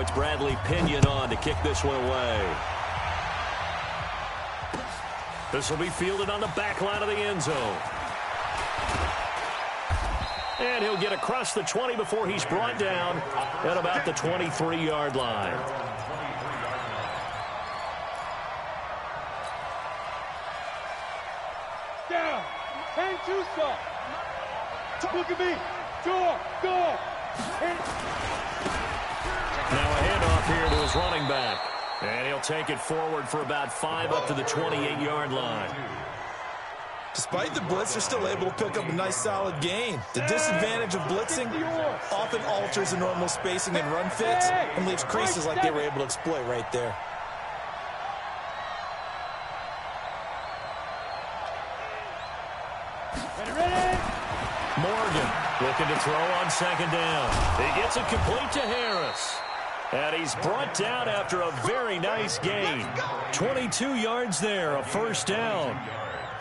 it's Bradley Pinion on to kick this one away. This will be fielded on the back line of the end zone. And he'll get across the 20 before he's brought down at about the 23-yard line. Down. 10-2 stop. Look at me. Go. Now a handoff here to his running back. And he'll take it forward for about 5 up to the 28-yard line. Despite the blitz, they're still able to pick up a nice, solid gain. The disadvantage of blitzing often alters the normal spacing and run fits and leaves creases like they were able to exploit right there. Morgan looking to throw on second down. He gets it complete to Harris. And he's brought down after a very nice gain. 22 yards there, a first down.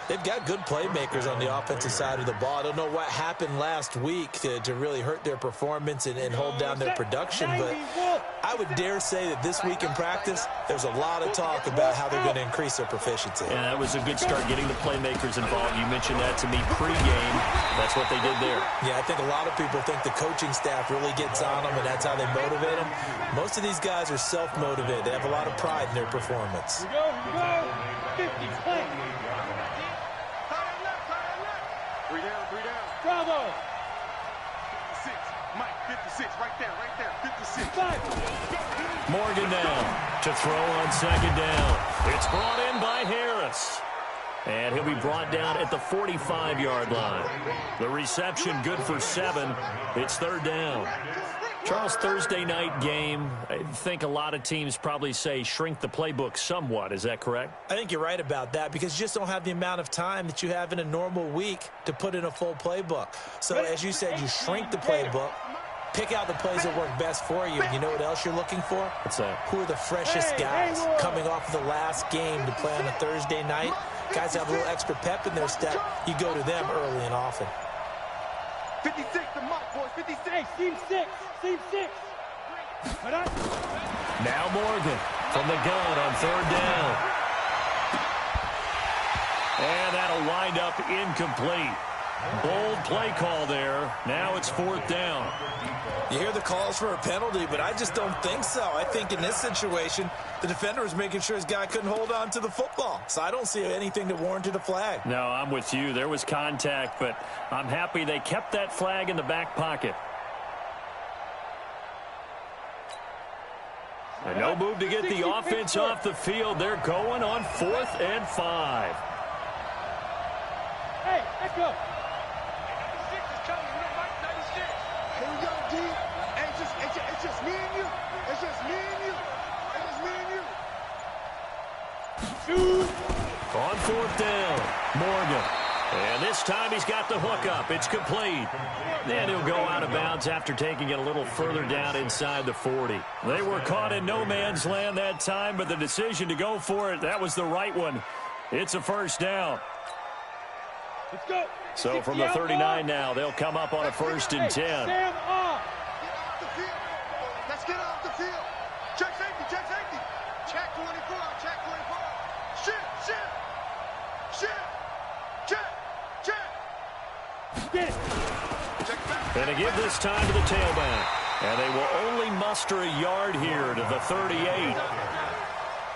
They've got good playmakers on the offensive side of the ball. I don't know what happened last week to really hurt their performance and hold down their production, but I would dare say that this week in practice, there's a lot of talk about how they're going to increase their proficiency. And that was a good start getting the playmakers involved. You mentioned that to me pregame. That's what they did there. Yeah, I think a lot of people think the coaching staff really gets on them, and that's how they motivate them. Most of these guys are self-motivated. They have a lot of pride in their performance. Here we go. 50, play. Three down. Bravo. 56. Mike, 56. Right there. 56. 5. Morgan now to throw on second down. It's brought in by Harris. And he'll be brought down at the 45-yard line. The reception good for 7. It's third down. Charles, Thursday night game, I think a lot of teams probably say shrink the playbook somewhat. Is that correct? I think you're right about that because you just don't have the amount of time that you have in a normal week to put in a full playbook. So, as you said, you shrink the playbook, pick out the plays that work best for you. And you know what else you're looking for? What's that? Who are the freshest guys coming off of the last game to play on a Thursday night? Guys have a little extra pep in their step. You go to them early and often. 56, the mark, boys. 56. Hey, team 6. Now Morgan from the gun on third down. And that'll wind up incomplete. Bold play call there. Now it's fourth down. You hear the calls for a penalty, but I just don't think so. I think in this situation, the defender was making sure his guy couldn't hold on to the football. So I don't see anything that warranted a flag. No, I'm with you. There was contact, but I'm happy they kept that flag in the back pocket. And no move to get the offense off the field. They're going on 4th and 5. Hey, let's go. 96 is coming. We don't like 96. Here we go, D. Hey, it's just me and you. It's just me and you. It's just me and you. Shoot. On 4th down, Morgan. And this time he's got the hook up. It's complete. And he'll go out of bounds after taking it a little further down inside the 40. They were caught in no man's land that time, but the decision to go for it, that was the right one. It's a first down. Let's go. So from the 39 now, they'll come up on a 1st and 10. Sam off. Get off the field. Let's get off the field. Check safety. Check 24. Check 24. Shit. Get it. And to give this time to the tailback. And they will only muster a yard here to the 38.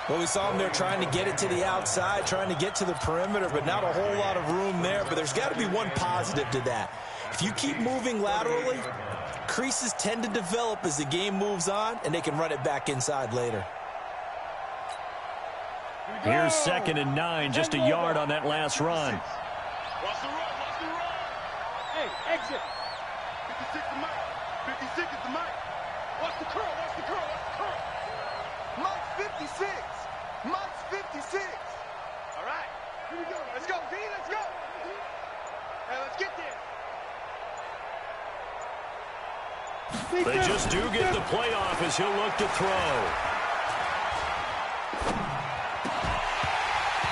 Well, we saw them there trying to get it to the outside, trying to get to the perimeter, but not a whole lot of room there. But there's got to be one positive to that. If you keep moving laterally, creases tend to develop as the game moves on, and they can run it back inside later. Here's 2nd and 9, just a yard on that last run. Watch the run. Hey, exit. 56 to Mike. 56 is the Mike. Watch the curl. Mike's 56. Mike's 56. All right. Here we go. Let's go, D. Let's go. Hey, let's get there. They just do get the playoff as he'll look to throw.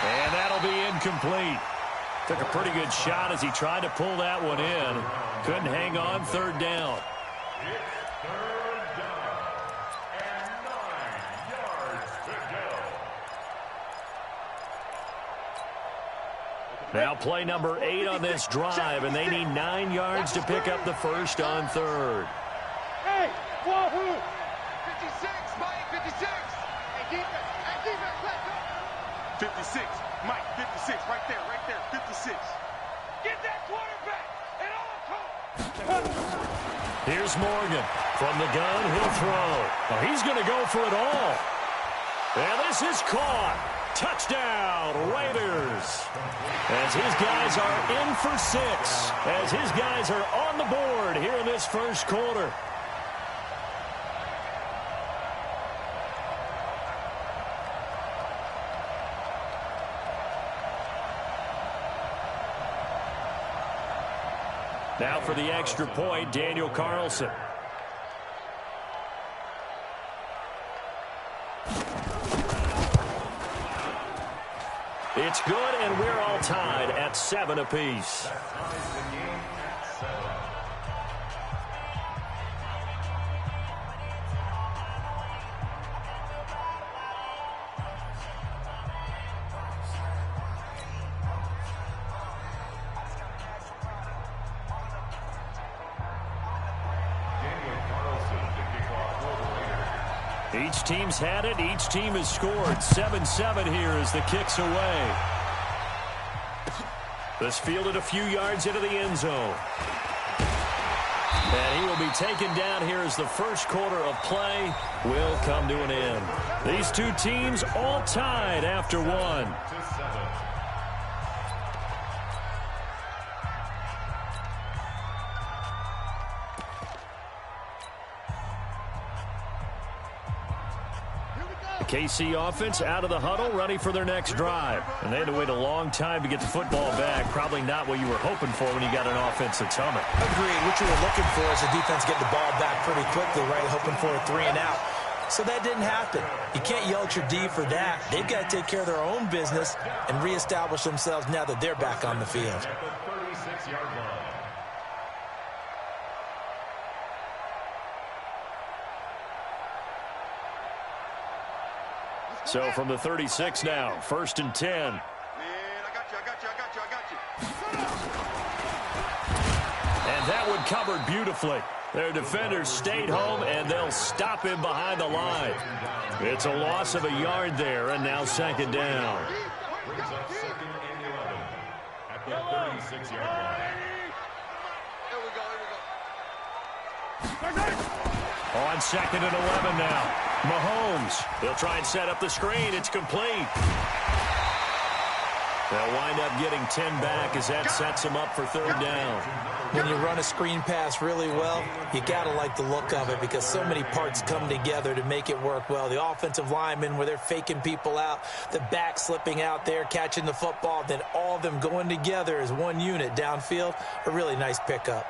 And that'll be incomplete. Took a pretty good shot as he tried to pull that one in. Couldn't hang on, third down. Now play number 8 on this drive, and they need 9 yards to pick up the first on third. Hey, Wahoo! 56, Mike, 56. Hey, defense, let's go. 56, Mike, 56, right there, 56. Get that quarterback at all costs. Here's Morgan. From the gun, he'll throw. Oh, he's going to go for it all. And this is caught. Touchdown, Raiders. As his guys are in for 6. As his guys are on the board here in this first quarter. Now for the extra point, Daniel Carlson. It's good, and we're all tied at 7 apiece. Each team's had it. Each team has scored. 7-7 here as the kick's away. This fielded a few yards into the end zone. And he will be taken down here as the first quarter of play will come to an end. These two teams all tied after 1. KC offense out of the huddle, ready for their next drive. And they had to wait a long time to get the football back. Probably not what you were hoping for when you got an offense that's humming. Agreed. What you were looking for is the defense get the ball back pretty quickly, right? Hoping for a 3 and out. So that didn't happen. You can't yell at your D for that. They've got to take care of their own business and reestablish themselves now that they're back on the field. So from the 36 now, 1st and 10. Man, I got you. And that one covered beautifully. Their defenders stayed home, and they'll stop him behind the line. It's a loss of a yard there, and now 2nd down. Brings up 2nd and 11 at the 36-yard line. Here we go. On 2nd and 11 now. Mahomes. They'll try and set up the screen. It's complete. They'll wind up getting 10 back as that sets them up for 3rd down. When you run a screen pass really well, you got to like the look of it because so many parts come together to make it work well. The offensive linemen, where they're faking people out, the back slipping out there, catching the football, then all of them going together as one unit downfield. A really nice pickup.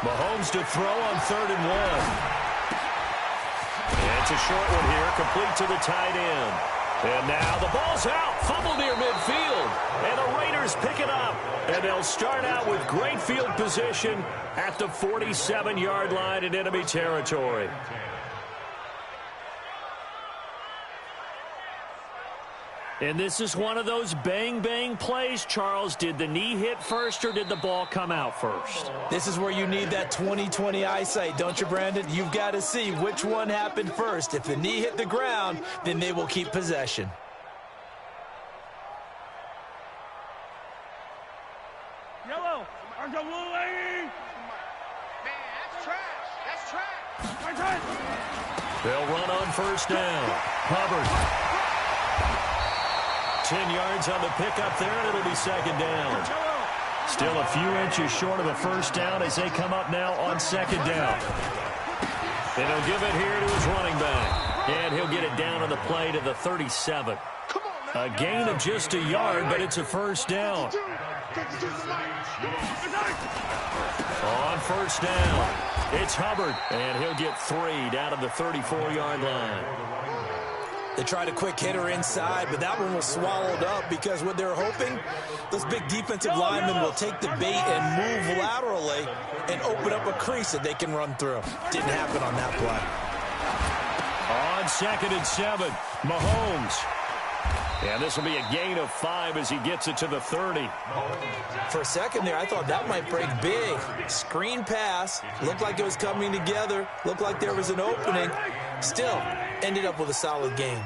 Mahomes to throw on 3rd and 1. And it's a short one here, complete to the tight end. And now the ball's out, fumble near midfield. And the Raiders pick it up. And they'll start out with great field position at the 47-yard line in enemy territory. And this is one of those bang-bang plays, Charles. Did the knee hit first or did the ball come out first? This is where you need that 20/20 eyesight, don't you, Brandon? You've got to see which one happened first. If the knee hit the ground, then they will keep possession. Yellow. There's a blue lady. Man, that's trash. They'll run on 1st down. Hubbard. 10 yards on the pickup there, and it'll be 2nd down. Still a few inches short of a 1st down as they come up now on 2nd down. And he'll give it here to his running back. And he'll get it down on the play to the 37. A gain of just a yard, but it's a 1st down. On 1st down, it's Hubbard, and he'll get 3 down to the 34-yard line. They tried a quick hitter inside, but that one was swallowed up because what they're hoping, those big defensive linemen will take the bait and move laterally and open up a crease that they can run through. Didn't happen on that play. On 2nd and 7, Mahomes. And this will be a gain of 5 as he gets it to the 30. For a second there, I thought that might break big. Screen pass. Looked like it was coming together. Looked like there was an opening. Still, ended up with a solid game.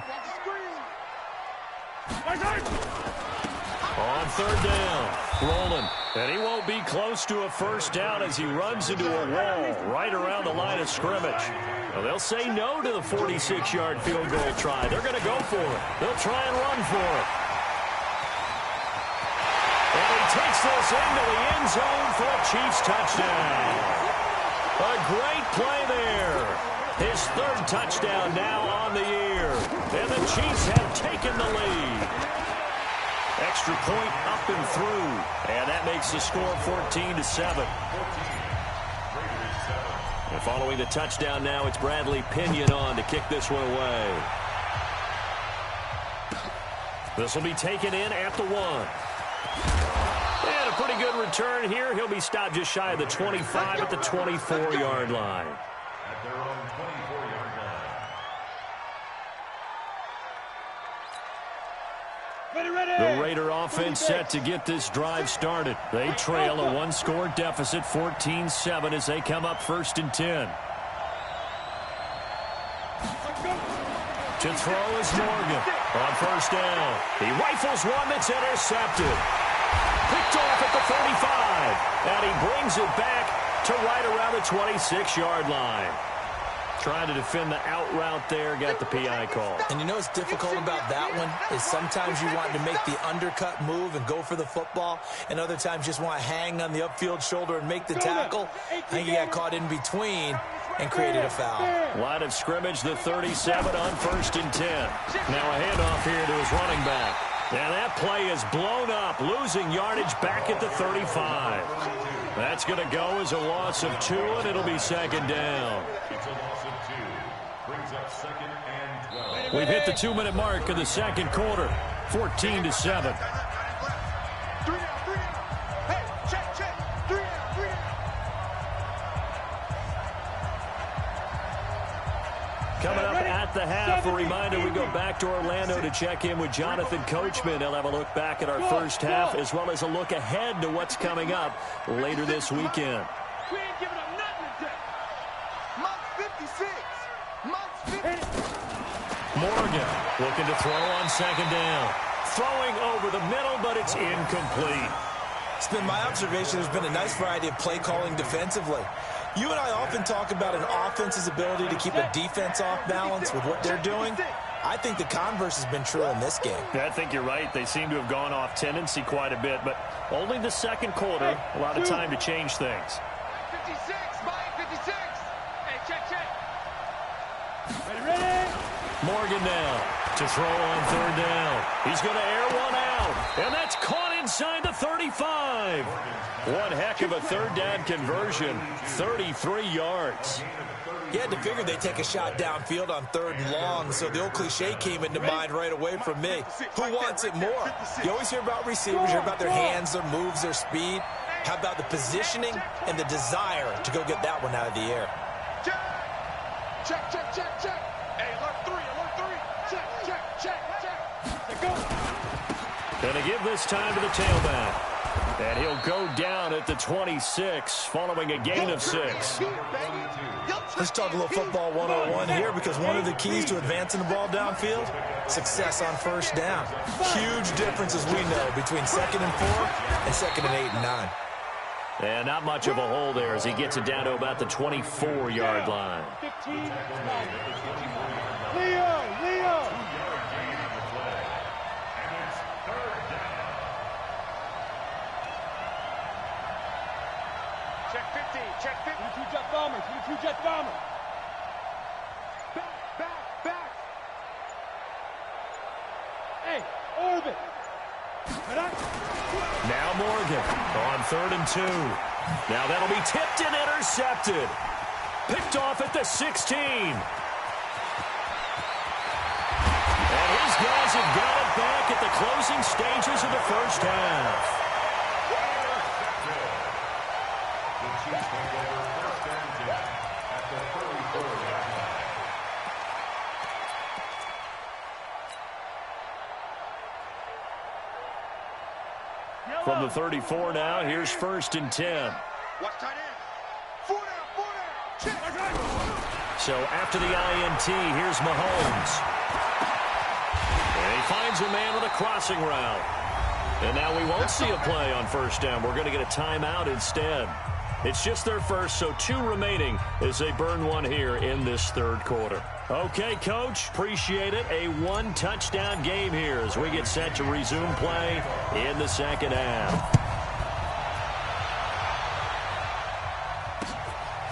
On 3rd down, rolling. And he won't be close to a first down as he runs into a wall right around the line of scrimmage. Well, they'll say no to the 46-yard field goal try. They're going to go for it. They'll try and run for it. And he takes this into the end zone for a Chiefs touchdown. A great play there. His 3rd touchdown now on the year. And the Chiefs have taken the lead. Extra point up and through. And that makes the score 14-7. And following the touchdown now, it's Bradley Pinion on to kick this one away. This will be taken in at the 1. And a pretty good return here. He'll be stopped just shy of the 25 at the 24-yard line. At their own 24-yard line. The Raider offense set to get this drive started. They trail a 1-score deficit, 14-7, as they come up 1st and 10. To throw is Morgan on 1st down. He rifles one that's intercepted. Picked off at the 35. And he brings it back to right around the 26-yard line. Trying to defend the out route there, got the PI call. And you know what's difficult about that one is sometimes you want to make the undercut move and go for the football, and other times just want to hang on the upfield shoulder and make the tackle. I think he got caught in between and created a foul. Line of scrimmage, the 37 on 1st and 10. Now a handoff here to his running back. And that play is blown up, losing yardage back at the 35. That's going to go as a loss of 2, and it'll be 2nd down. It's a loss of 2. Brings up 2nd and 12. We've hit the 2-minute mark of the 2nd quarter, 14-7. Coming up at the half, a reminder, we go back to Orlando to check in with Jonathan Coachman. He'll have a look back at our first half as well as a look ahead to what's coming up later this weekend. We ain't giving up nothing today. Month 56. Morgan looking to throw on 2nd down. Throwing over the middle, but it's incomplete. It's been my observation there's been a nice variety of play calling defensively. You and I often talk about an offense's ability to keep a defense off balance with what they're doing. I think the converse has been true in this game. Yeah, I think you're right. They seem to have gone off tendency quite a bit, but only the 2nd quarter, a lot of time to change things. 56, Mike, 56. Hey, check. Ready? Morgan now to throw on 3rd down. He's going to air one out, and that's caught inside the 35. One heck of a 3rd down conversion, 33 yards. You had to figure they'd take a shot downfield on 3rd and long, so the old cliche came into mind right away from me. Who wants it more? You always hear about receivers, you hear about their hands, their moves, their speed. How about the positioning and the desire to go get that one out of the air? Check. Hey, alert 3. Check. Go. Going to give this time to the tailback. And he'll go down at the 26 following a gain of 6. Let's talk a little football 101 here, because one of the keys to advancing the ball downfield, success on 1st down. Huge difference, as we know, between 2nd and 4 and 2nd and 8 and 9. And not much of a hole there as he gets it down to about the 24-yard line. 15. Leo. Check 50. 22 jet bomber. Back. Hey, orbit. Now Morgan on 3rd and 2. Now that'll be tipped and intercepted. Picked off at the 16. guys have got it back at the closing stages of the first half. The Chiefs take over first and 10 at the 34-yard line. From the 34 now, here's first and 10. Watch tight end. 4 down. Check. So after the INT, here's Mahomes. And he finds a man with a crossing route. And now we won't see a play on first down. We're going to get a timeout instead. It's just their first, so 2 remaining as they burn one here in this third quarter. Okay, Coach, appreciate it. A 1-touchdown game here as we get set to resume play in the second half.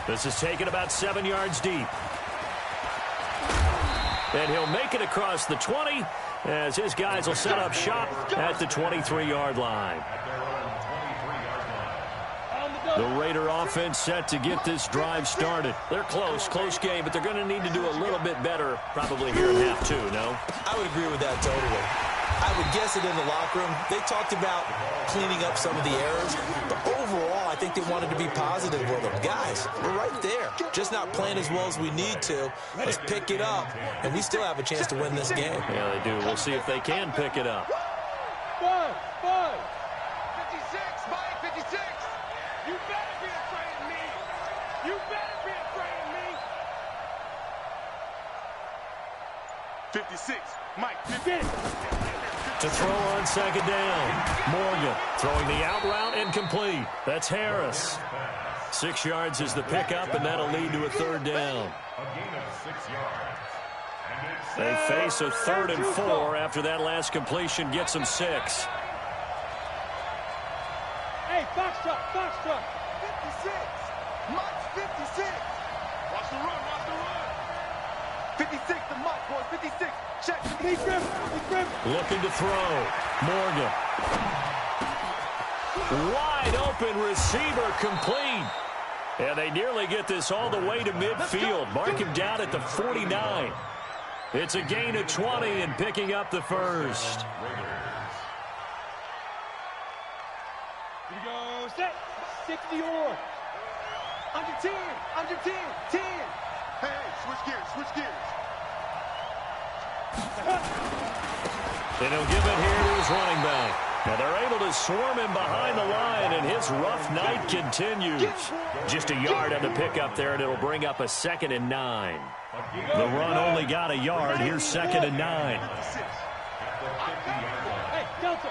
This is taken about 7 yards deep. And he'll make it across the 20 as his guys will set up shop at the 23-yard line. The Raider offense set to get this drive started. They're close game, but they're going to need to do a little bit better probably here in half 2, no? I would agree with that totally. I would guess it in the locker room. They talked about cleaning up some of the errors, but overall, I think they wanted to be positive with them. Guys, we're right there. Just not playing as well as we need to. Let's pick it up, and we still have a chance to win this game. Yeah, they do. We'll see if they can pick it up. 56, Mike, 56. You better be afraid of me. You better be afraid of me. 56, Mike, 50. To throw on second down. Morgan throwing the out route incomplete. That's Harris. 6 yards is the pickup, and that'll lead to a third down. A gain of 6 yards. They face a 3rd and 4 after that last completion gets them 6. Hey, box truck. 56. Mike's 56. Watch the run. 56 to Mike, boys. 56. Check. He's grim. Looking to throw. Morgan. Wide open receiver complete. And they nearly get this all the way to midfield. Mark him down at the 49. It's a gain of 20 and picking up the first. Here we go. Set. 60 or. Under 10. 10. Hey, switch gears. And he'll give it here to his running back. Now they're able to swarm him behind the line, and his rough night continues. Just a yard on the pickup there, and it'll bring up a 2nd and 9. The run only got a yard. Here's 2nd and 9. Hey, Delta.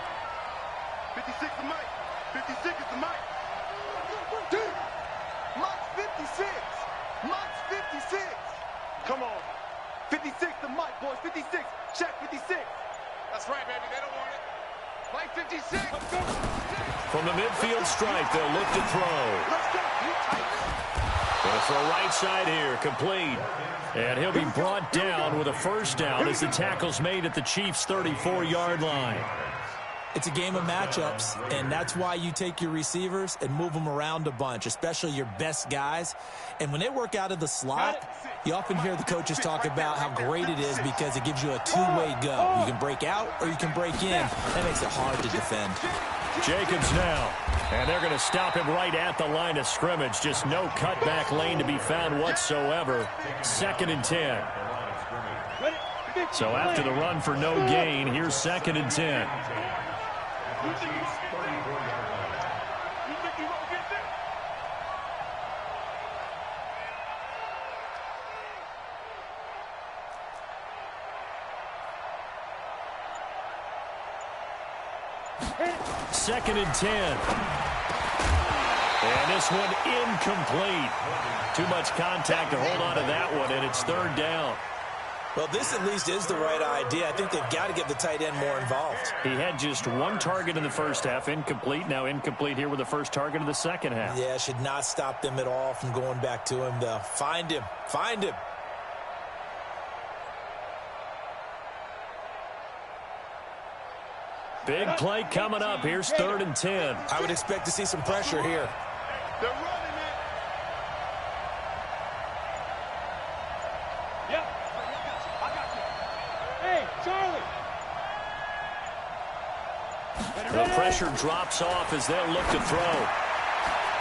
56 to Mike. 56 is to Mike. Mike's 56. Mike's 56. Come on. 56 to Mike, boys. 56. Check 56. That's right, baby. They don't want it. Mike 56. From the midfield stripe, they'll look to throw. Let's go. Going to throw right side here, complete. And he'll be brought down with a first down as the tackle's made at the Chiefs' 34-yard line. It's a game of matchups, and that's why you take your receivers and move them around a bunch, especially your best guys. And when they work out of the slot, you often hear the coaches talk about how great it is because it gives you a two-way go. You can break out or you can break in. That makes it hard to defend. Jacobs now, and they're going to stop him right at the line of scrimmage. Just no cutback lane to be found whatsoever. 2nd and 10. So after the run for no gain, here's 2nd and 10. You think you're gonna get there? Second and 10. And this one incomplete. Too much contact to hold on to that one, and it's 3rd down. Well, this at least is the right idea. I think they've got to get the tight end more involved. He had just one target in the first half, incomplete. Now incomplete here with the first target of the second half. Yeah, should not stop them at all from going back to him, though. Find him. Find him. Big play coming up. Here's 3rd and 10. I would expect to see some pressure here. They're running it. Yep. I got you. Hey, Charlie. pressure drops off as they'll look to throw.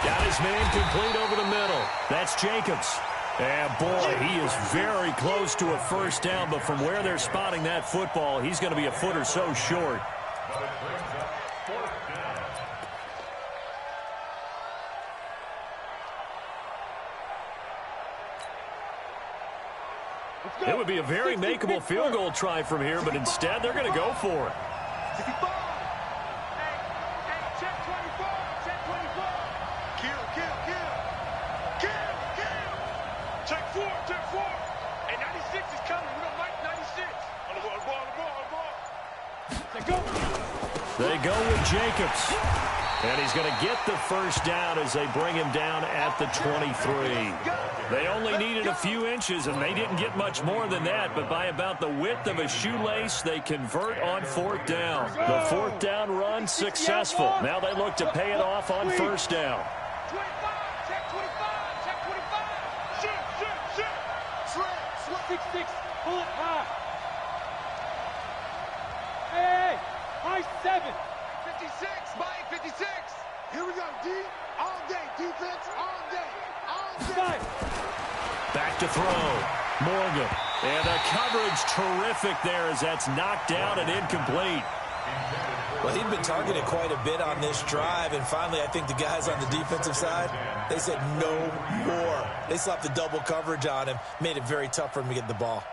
Got his man complete over the middle. That's Jacobs. And, boy, he is very close to a first down, but from where they're spotting that football, he's going to be a foot or so short. It would be a very makeable field goal try from here, but instead they're going to go for it. 65. Hey, check 24. Check 24. Kill. Check 4. Hey, 96 is coming. We don't like 96. On the ball. They go with Jacobs. And he's going to get the first down as they bring him down at the 23. They only needed a few inches, and they didn't get much more than that. But by about the width of a shoelace, they convert on fourth down. The fourth down run successful. Now they look to pay it off on first down. 25. Check 25. Check 25. Shoot. Slip. 6-6. Pull it high. Hey. High 7. 56. Mike, 56. Here we go, D. All day. Defense all day. Back to throw. Morgan. And the coverage terrific there as that's knocked down and incomplete. Well, he'd been targeted quite a bit on this drive, and finally I think the guys on the defensive side, they said no more. They slapped the double coverage on him, made it very tough for him to get the ball.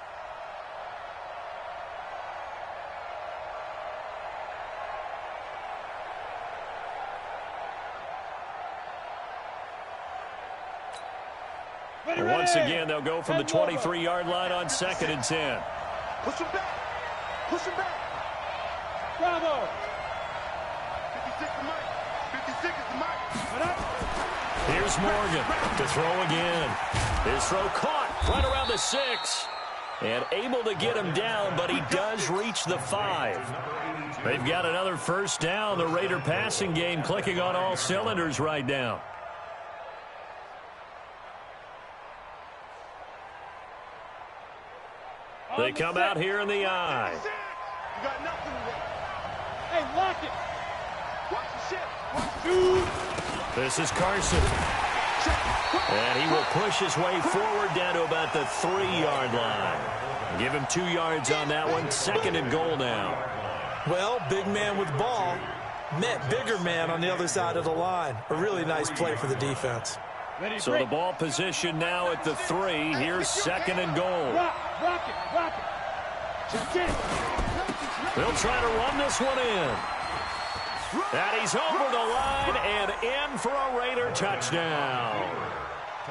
Once again, they'll go from the 23-yard line on 2nd and 10. Push him back. Bravo. 56 to Mike. 56 is to Mike. Here's Morgan to throw again. His throw caught right around the 6. And able to get him down, but he does reach the 5. They've got another first down. The Raider passing game clicking on all cylinders right now. They come out here in the eye. You got nothing to win. Hey, lock it. Watch the ship. This is Carson. And he will push his way forward down to about the 3-yard line. Give him 2 yards on that one. 2nd and goal now. Well, big man with ball met bigger man on the other side of the line. A really nice play for the defense. So the ball position now at the 3. Here's 2nd and goal. Rock it. They'll try to run this one in. And he's over the line and in for a Raider touchdown.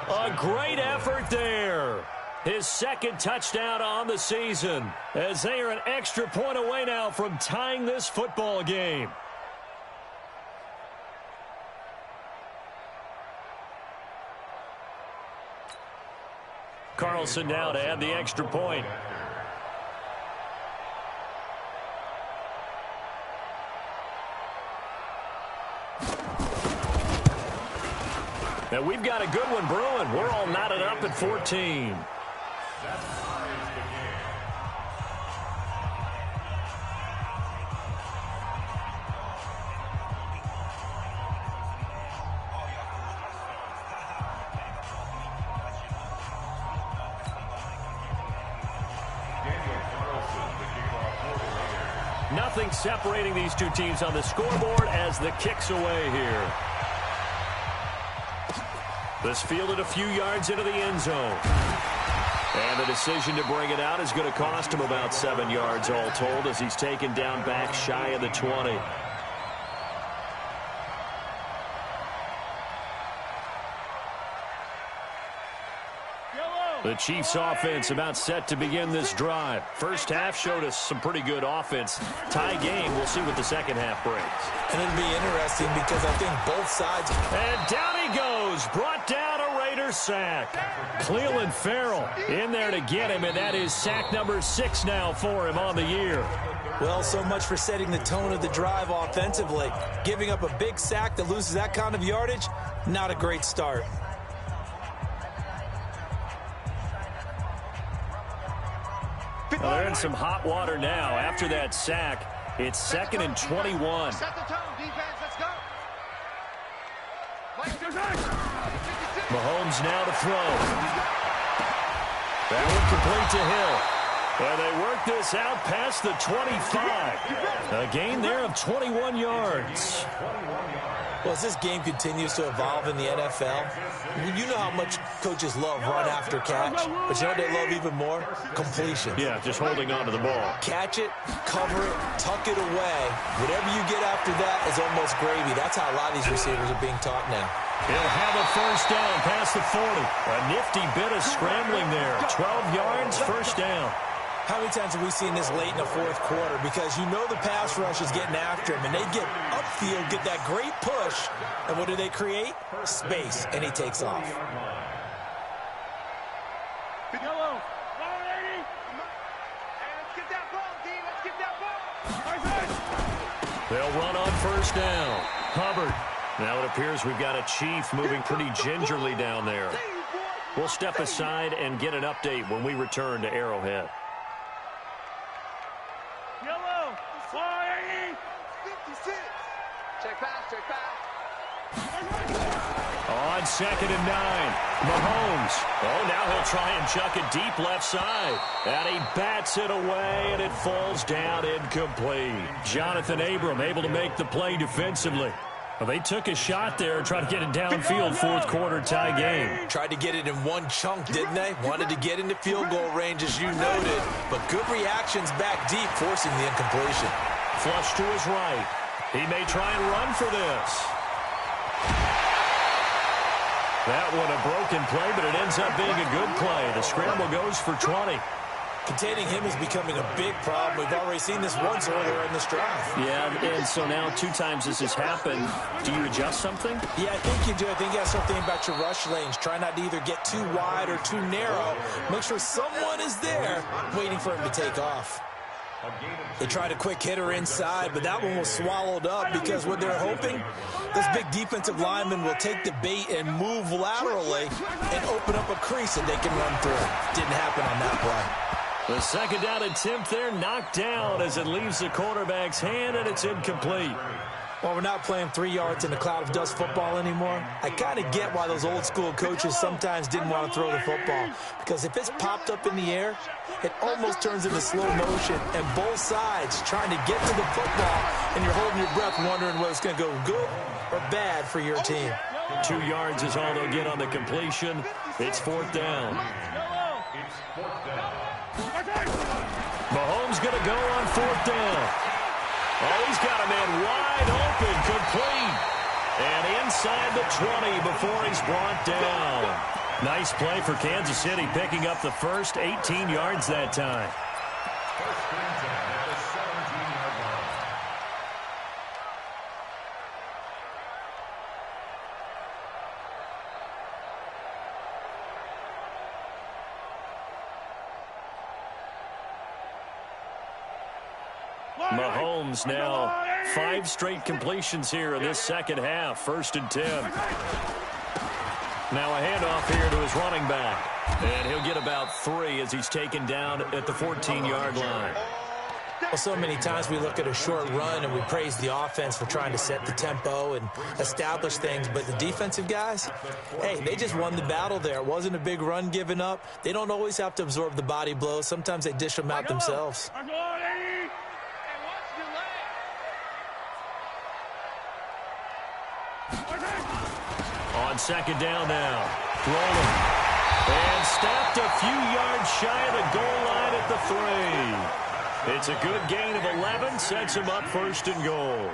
A great effort there. His 2nd touchdown on the season, as they are an extra point away now from tying this football game. Carlson now to add the extra point. Now we've got a good one brewing. We're all knotted up at 14. Nothing separating these two teams on the scoreboard as the kick's away here. This fielded a few yards into the end zone. And the decision to bring it out is going to cost him about 7 yards all told as he's taken down back shy of the 20. The Chiefs offense about set to begin this drive. First half showed us some pretty good offense. Tie game, we'll see what the second half brings. And it'll be interesting because I think both sides. And down he goes, brought down a Raider sack. Cleveland Farrell in there to get him, and that is sack number 6 now for him on the year. Well, so much for setting the tone of the drive offensively. Giving up a big sack that loses that kind of yardage, not a great start. Well, they're in some hot water now. After that sack, it's 2nd and 21. Set the tone, defense. Mahomes now to throw. That one complete to Hill. And they work this out past the 25. A gain there of 21 yards. Well, as this game continues to evolve in the NFL, you know how much coaches love run after catch, but you know what they love even more? Completion. Yeah, just holding on to the ball. Catch it, cover it, tuck it away. Whatever you get after that is almost gravy. That's how a lot of these receivers are being taught now. He'll have a first down past the 40. A nifty bit of scrambling there. 12 yards, first down. How many times have we seen this late in the fourth quarter? Because you know the pass rush is getting after him, and they get upfield, get that great push, and what do they create? Space, and he takes off. Yellow. Ball, 80. Hey, let's get that ball, D. Let's get that ball. They'll run on first down. Hubbard. Now it appears we've got a Chief moving pretty gingerly down there. We'll step aside and get an update when we return to Arrowhead. Yellow. Ball, 80. 56. Check pass, check pass. On 2nd and 9, Mahomes. Oh, now he'll try and chuck it deep left side. And he bats it away, and it falls down incomplete. Jonathan Abram able to make the play defensively. Well, they took a shot there, trying to get it downfield, fourth quarter tie game. Tried to get it in one chunk, didn't they? Wanted to get into field goal range, as you noted. But good reactions back deep, forcing the incompletion. Flush to his right. He may try and run for this. That one a broken play, but it ends up being a good play. The scramble goes for 20. Containing him is becoming a big problem. We've already seen this once earlier in this drive. Yeah, and so now 2 times this has happened. Do you adjust something? Yeah, I think you do. I think you have something about your rush lanes. Try not to either get too wide or too narrow. Make sure someone is there waiting for him to take off. They tried a quick hitter inside, but that one was swallowed up because what they're hoping, this big defensive lineman will take the bait and move laterally and open up a crease that they can run through. Didn't happen on that play. The second down attempt there knocked down as it leaves the quarterback's hand, and it's incomplete. Well, we're not playing 3 yards in a cloud of dust football anymore. I kind of get why those old school coaches sometimes didn't want to throw the football. Because if it's popped up in the air, it almost turns into slow motion. And both sides trying to get to the football, and you're holding your breath wondering whether it's going to go good or bad for your team. 2 yards is all they'll get on the completion. It's fourth down. Mahomes going to go on fourth down. Oh, he's got a man wide open, complete. And inside the 20 before he's brought down. Nice play for Kansas City, picking up the first 18 yards that time. First and 10 at the 17-yard line. Mahomes now 5 straight completions here in this second half. First and 10. Now a handoff here to his running back. And he'll get about 3 as he's taken down at the 14-yard line. Well, so many times we look at a short run and we praise the offense for trying to set the tempo and establish things, but the defensive guys, hey, they just won the battle there. It wasn't a big run given up. They don't always have to absorb the body blows. Sometimes they dish them out themselves. On second down now, rolling. And stopped a few yards shy of the goal line at the 3. It's a good gain of 11, sets him up first and goal.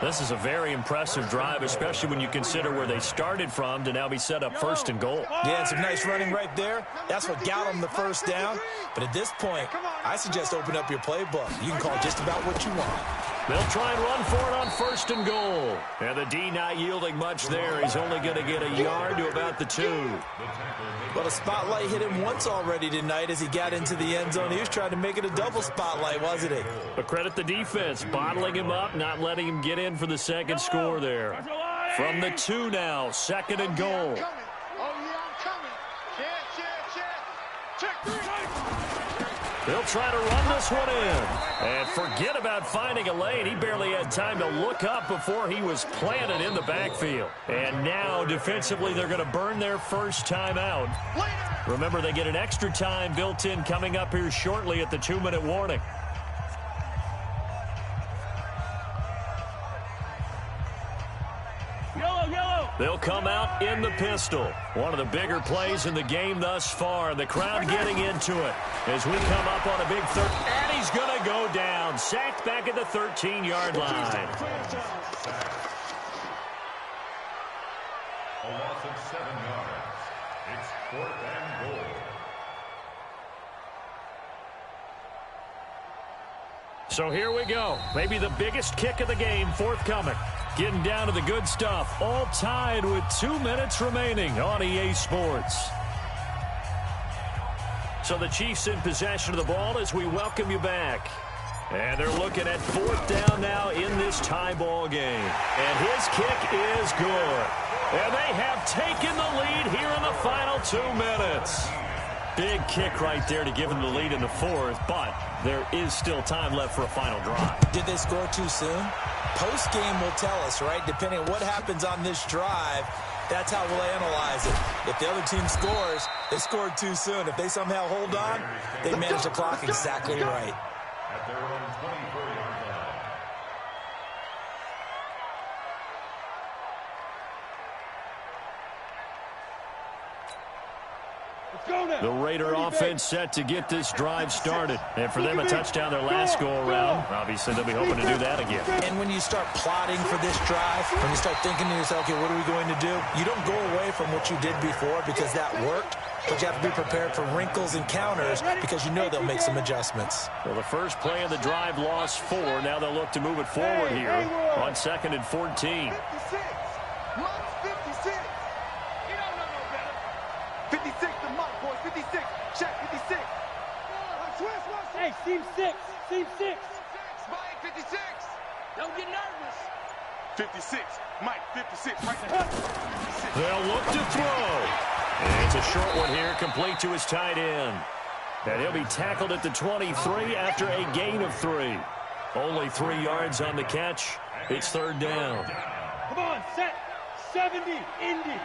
This is a very impressive drive, especially when you consider where they started from to now be set up first and goal. Yeah, and some nice running right there. That's what got them the first down. But at this point, I suggest open up your playbook. You can call just about what you want. They'll try and run for it on first and goal. And the D not yielding much there. He's only going to get a yard to about the 2. Well, the spotlight hit him once already tonight as he got into the end zone. He was trying to make it a double spotlight, wasn't he? But credit the defense, bottling him up, not letting him get in for the second score there. From the 2 now, second and goal. Oh, yeah, I'm coming. Check, check, check. Check 3. They'll try to run this one in. And forget about finding a lane. He barely had time to look up before he was planted in the backfield. And now, defensively, they're going to burn their first time out. Remember, they get an extra time built in coming up here shortly at the 2-minute warning. They'll come out in the pistol. One of the bigger plays in the game thus far. The crowd getting into it as we come up on a big third. And he's going to go down. Sacked back at the 13-yard line. A loss of 7 yards. It's 4th and goal. So here we go. Maybe the biggest kick of the game forthcoming. Getting down to the good stuff. All tied with 2 minutes remaining on EA Sports. So the Chiefs in possession of the ball as we welcome you back. And they're looking at 4th down now in this tie ball game. And his kick is good. And they have taken the lead here in the final 2 minutes. Big kick right there to give them the lead in the 4th, but there is still time left for a final drive. Did they score too soon? Post-game will tell us, right? Depending on what happens on this drive, that's how we'll analyze it. If the other team scores, they scored too soon. If they somehow hold on, they manage the clock exactly right. At their own 24-yard line. The Raider offense set to get this drive started. And for them, a touchdown their last go-around. Obviously, they'll be hoping to do that again. And when you start plotting for this drive, when you start thinking to yourself, okay, what are we going to do? You don't go away from what you did before because that worked, but you have to be prepared for wrinkles and counters because you know they'll make some adjustments. Well, the first play of the drive lost 4. Now they'll look to move it forward here on 2nd and 14. 56. Mike's 56. You don't know no better. 56 to Mike, boys. 56. Check 56. Hey, seam 6. Seam 6. Mike 56. Don't get nervous. 56. Mike 56. Right there. 56. They'll look to throw. And it's a short one here, complete to his tight end. And he'll be tackled at the 23 after a gain of 3. Only 3 yards on the catch. It's 3rd down. Come on, set. 70. Indy.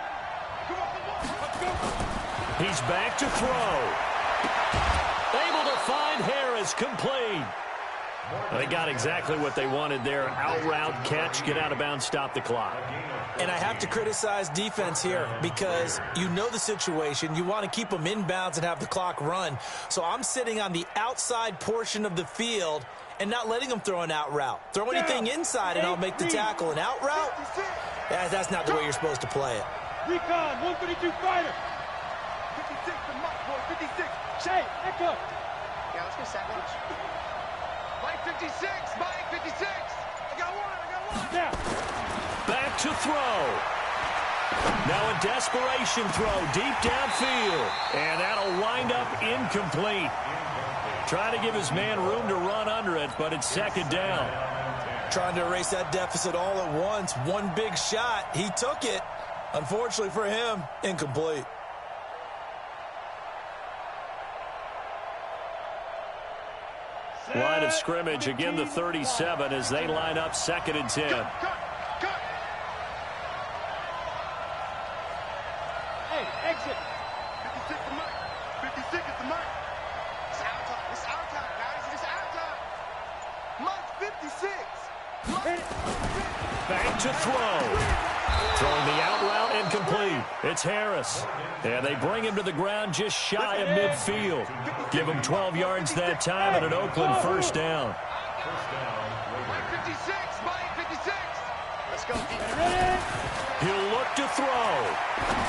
Come on, let's go. He's back to throw. Able to find Harris, complete. They got exactly what they wanted there. Out route, catch, get out of bounds, stop the clock. And I have to criticize defense here because you know the situation. You want to keep them inbounds and have the clock run. So I'm sitting on the outside portion of the field and not letting them throw an out route. Throw anything inside and I'll make the tackle. An out route? That's not the way you're supposed to play it. Recon, 132 fighter. 56 to Mike, boys. 56. Hey, echo. Yeah, let's go second. Mike 56. Mike 56. I got one. Now. Back to throw. Now a desperation throw deep downfield. And that'll wind up incomplete. Trying to give his man room to run under it, but it's 2nd down. Trying to erase that deficit all at once. One big shot. He took it. Unfortunately for him, incomplete. Line of scrimmage, again the 37 as they line up 2nd and 10. Hey, exit. 56 to Mike. 56 is to Mike. It's our time. It's our time, guys. It's our time. Mike 56. Back to throw. Throwing the out route incomplete. It's Harris. And they bring him to the ground just shy of midfield. Give him 12 yards that time and an Oakland 1st down. Mike 56. Mike 56. Let's go, He'll look to throw.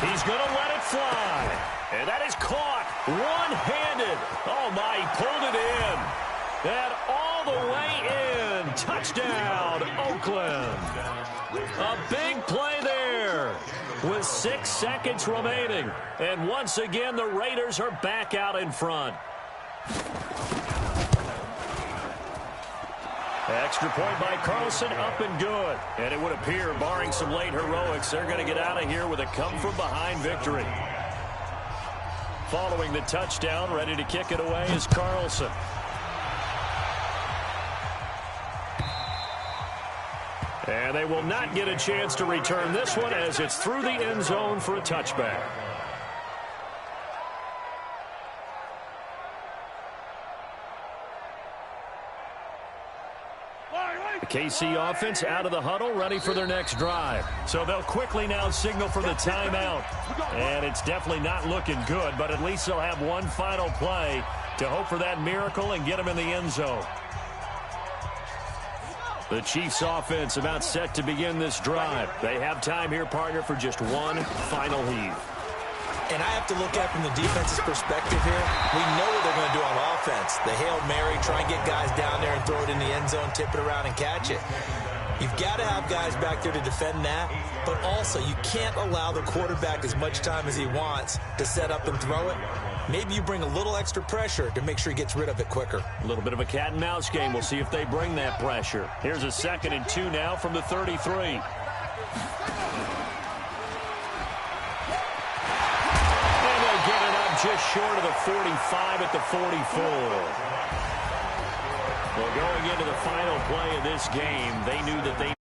He's going to let it fly. And that is caught one-handed. Oh, my, he pulled it in. And all the way in. Touchdown, Oakland. A big play there with 6 seconds remaining. And once again, the Raiders are back out in front. Extra point by Carlson, up and good. And it would appear, barring some late heroics, they're going to get out of here with a come-from-behind victory. following the touchdown. Ready to kick it away is Carlson. And they will not get a chance to return this one as it's through the end zone for a touchback. The KC offense out of the huddle, ready for their next drive. So they'll quickly now signal for the timeout. And it's definitely not looking good, but at least they'll have one final play to hope for that miracle and get them in the end zone. The Chiefs offense about set to begin this drive. They have time here, partner, for just one final heave. And I have to look at it from the defense's perspective here. We know what they're going to do on offense. The Hail Mary, try and get guys down there and throw it in the end zone, tip it around and catch it. You've got to have guys back there to defend that, but also you can't allow the quarterback as much time as he wants to set up and throw it. Maybe you bring a little extra pressure to make sure he gets rid of it quicker. A little bit of a cat and mouse game. We'll see if they bring that pressure. Here's a 2nd and 2 now from the 33. And they'll get it up just short of the 45 at the 44. Well, going into the final play of this game, they knew that they